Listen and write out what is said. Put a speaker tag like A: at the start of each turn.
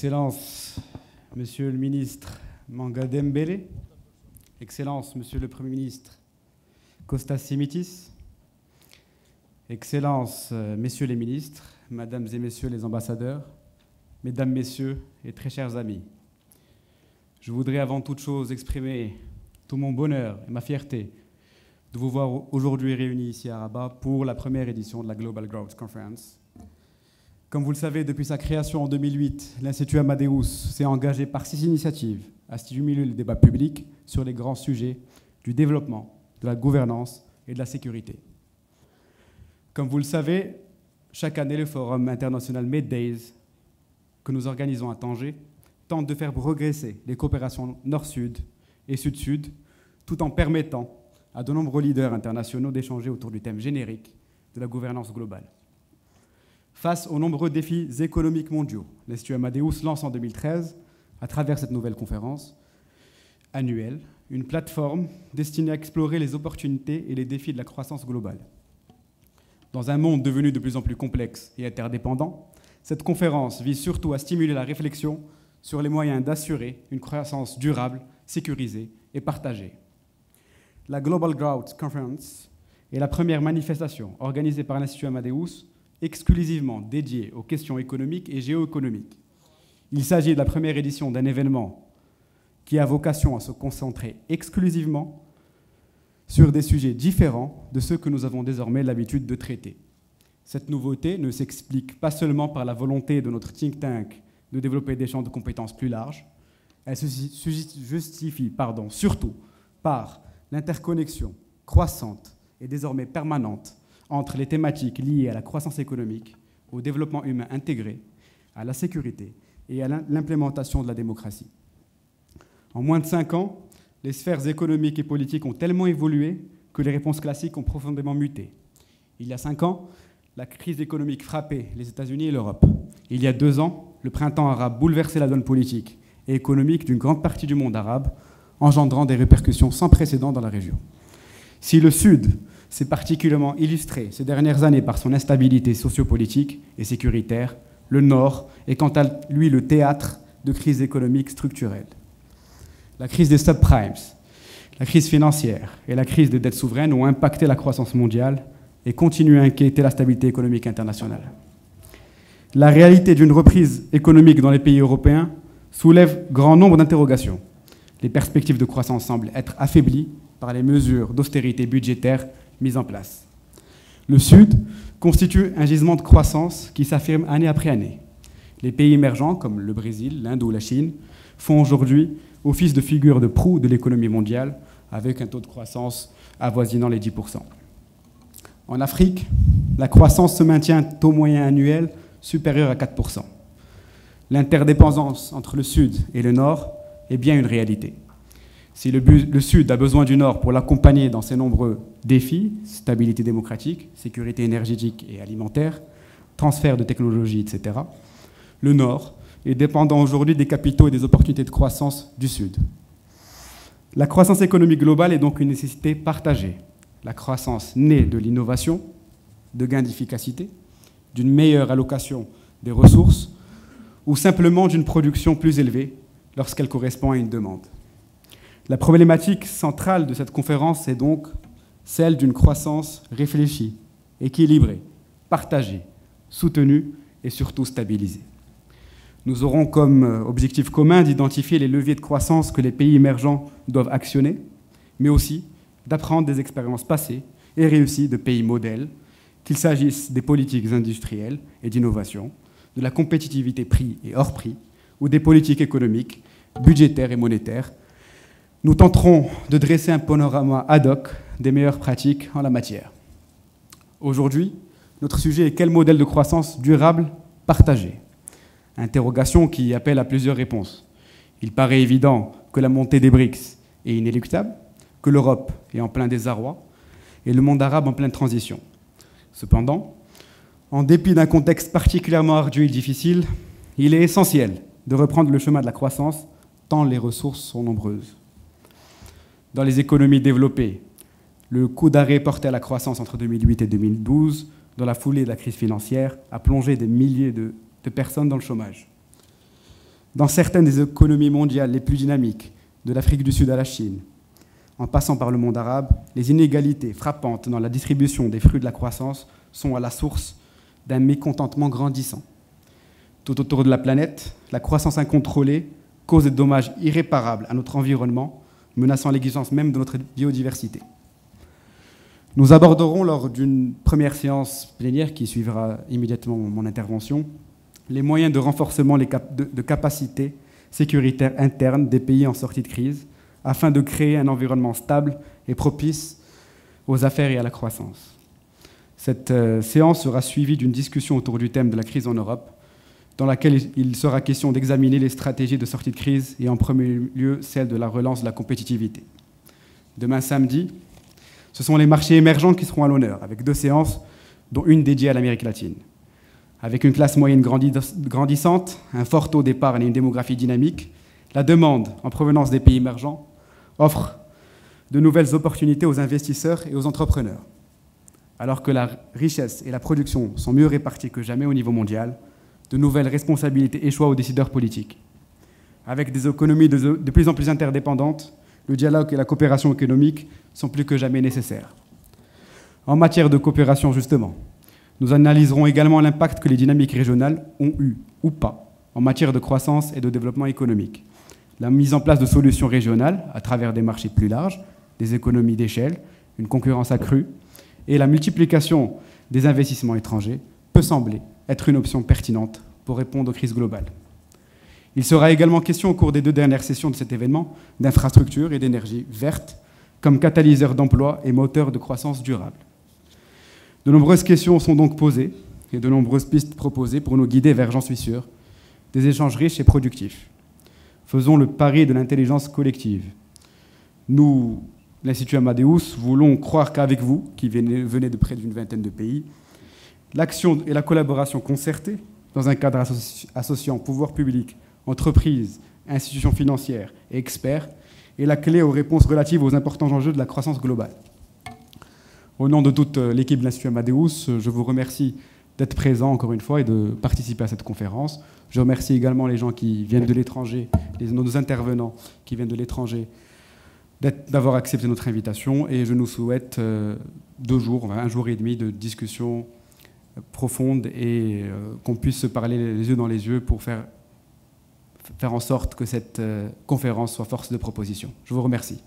A: Excellence, Monsieur le ministre Manga Dembélé, Excellence, Monsieur le Premier ministre Kostas Simitis, Excellence, Messieurs les ministres, Mesdames et Messieurs les ambassadeurs, Mesdames, Messieurs et très chers amis, je voudrais avant toute chose exprimer tout mon bonheur et ma fierté de vous voir aujourd'hui réunis ici à Rabat pour la première édition de la Global Growth Conference. Comme vous le savez, depuis sa création en 2008, l'Institut Amadeus s'est engagé par 6 initiatives à stimuler le débat public sur les grands sujets du développement, de la gouvernance et de la sécurité. Comme vous le savez, chaque année, le Forum international Mid-Days que nous organisons à Tanger tente de faire progresser les coopérations Nord-Sud et Sud-Sud, tout en permettant à de nombreux leaders internationaux d'échanger autour du thème générique de la gouvernance globale. Face aux nombreux défis économiques mondiaux, l'Institut Amadeus lance en 2013, à travers cette nouvelle conférence annuelle, une plateforme destinée à explorer les opportunités et les défis de la croissance globale. Dans un monde devenu de plus en plus complexe et interdépendant, cette conférence vise surtout à stimuler la réflexion sur les moyens d'assurer une croissance durable, sécurisée et partagée. La Global Growth Conference est la première manifestation organisée par l'Institut Amadeus exclusivement dédiée aux questions économiques et géoéconomiques. Il s'agit de la première édition d'un événement qui a vocation à se concentrer exclusivement sur des sujets différents de ceux que nous avons désormais l'habitude de traiter. Cette nouveauté ne s'explique pas seulement par la volonté de notre think tank de développer des champs de compétences plus larges, elle se justifie surtout par l'interconnexion croissante et désormais permanente entre les thématiques liées à la croissance économique, au développement humain intégré, à la sécurité et à l'implémentation de la démocratie. En moins de 5 ans, les sphères économiques et politiques ont tellement évolué que les réponses classiques ont profondément muté. Il y a 5 ans, la crise économique frappait les États-Unis et l'Europe. Il y a 2 ans, le printemps arabe bouleversait la donne politique et économique d'une grande partie du monde arabe, engendrant des répercussions sans précédent dans la région. Si le Sud s'est particulièrement illustré ces dernières années par son instabilité sociopolitique et sécuritaire, le Nord est quant à lui le théâtre de crises économiques structurelles. La crise des subprimes, la crise financière et la crise des dettes souveraines ont impacté la croissance mondiale et continuent à inquiéter la stabilité économique internationale. La réalité d'une reprise économique dans les pays européens soulève grand nombre d'interrogations. Les perspectives de croissance semblent être affaiblies par les mesures d'austérité budgétaire mises en place. Le Sud constitue un gisement de croissance qui s'affirme année après année. Les pays émergents, comme le Brésil, l'Inde ou la Chine, font aujourd'hui office de figure de proue de l'économie mondiale, avec un taux de croissance avoisinant les 10%. En Afrique, la croissance se maintient à un taux moyen annuel supérieur à 4%. L'interdépendance entre le Sud et le Nord est bien une réalité. Si le Sud a besoin du Nord pour l'accompagner dans ses nombreux défis, stabilité démocratique, sécurité énergétique et alimentaire, transfert de technologies, etc., le Nord est dépendant aujourd'hui des capitaux et des opportunités de croissance du Sud. La croissance économique globale est donc une nécessité partagée. La croissance naît de l'innovation, de gains d'efficacité, d'une meilleure allocation des ressources ou simplement d'une production plus élevée lorsqu'elle correspond à une demande. La problématique centrale de cette conférence est donc celle d'une croissance réfléchie, équilibrée, partagée, soutenue et surtout stabilisée. Nous aurons comme objectif commun d'identifier les leviers de croissance que les pays émergents doivent actionner, mais aussi d'apprendre des expériences passées et réussies de pays modèles, qu'il s'agisse des politiques industrielles et d'innovation, de la compétitivité prix et hors prix, ou des politiques économiques, budgétaires et monétaires. Nous tenterons de dresser un panorama ad hoc des meilleures pratiques en la matière. Aujourd'hui, notre sujet est quel modèle de croissance durable partagé ? Interrogation qui appelle à plusieurs réponses. Il paraît évident que la montée des BRICS est inéluctable, que l'Europe est en plein désarroi et le monde arabe en pleine transition. Cependant, en dépit d'un contexte particulièrement ardu et difficile, il est essentiel de reprendre le chemin de la croissance tant les ressources sont nombreuses. Dans les économies développées, le coup d'arrêt porté à la croissance entre 2008 et 2012, dans la foulée de la crise financière, a plongé des milliers de personnes dans le chômage. Dans certaines des économies mondiales les plus dynamiques, de l'Afrique du Sud à la Chine, en passant par le monde arabe, les inégalités frappantes dans la distribution des fruits de la croissance sont à la source d'un mécontentement grandissant. Tout autour de la planète, la croissance incontrôlée cause des dommages irréparables à notre environnement, menaçant l'existence même de notre biodiversité. Nous aborderons lors d'une première séance plénière qui suivra immédiatement mon intervention les moyens de renforcement de capacités sécuritaires internes des pays en sortie de crise afin de créer un environnement stable et propice aux affaires et à la croissance. Cette séance sera suivie d'une discussion autour du thème de la crise en Europe, dans laquelle il sera question d'examiner les stratégies de sortie de crise et en premier lieu celle de la relance de la compétitivité. Demain samedi, ce sont les marchés émergents qui seront à l'honneur, avec 2 séances, dont une dédiée à l'Amérique latine. Avec une classe moyenne grandissante, un fort taux d'épargne et une démographie dynamique, la demande en provenance des pays émergents offre de nouvelles opportunités aux investisseurs et aux entrepreneurs. Alors que la richesse et la production sont mieux réparties que jamais au niveau mondial, de nouvelles responsabilités échoient aux décideurs politiques. Avec des économies de plus en plus interdépendantes, le dialogue et la coopération économique sont plus que jamais nécessaires. En matière de coopération, justement, nous analyserons également l'impact que les dynamiques régionales ont eu, ou pas, en matière de croissance et de développement économique. La mise en place de solutions régionales à travers des marchés plus larges, des économies d'échelle, une concurrence accrue, et la multiplication des investissements étrangers peut sembler être une option pertinente pour répondre aux crises globales. Il sera également question au cours des 2 dernières sessions de cet événement d'infrastructures et d'énergie verte comme catalyseur d'emploi et moteur de croissance durable. De nombreuses questions sont donc posées et de nombreuses pistes proposées pour nous guider vers, j'en suis sûr, des échanges riches et productifs. Faisons le pari de l'intelligence collective. Nous, l'Institut Amadeus, voulons croire qu'avec vous, qui venez de près d'une vingtaine de pays, l'action et la collaboration concertée dans un cadre associant pouvoir public, entreprises, institutions financières et experts est la clé aux réponses relatives aux importants enjeux de la croissance globale. Au nom de toute l'équipe de l'Institut Amadeus, je vous remercie d'être présents encore une fois et de participer à cette conférence. Je remercie également les gens qui viennent de l'étranger, nos intervenants qui viennent de l'étranger, d'avoir accepté notre invitation et je nous souhaite 2 jours, 1 jour et demi de discussion profonde et qu'on puisse se parler les yeux dans les yeux pour faire en sorte que cette conférence soit force de proposition. Je vous remercie.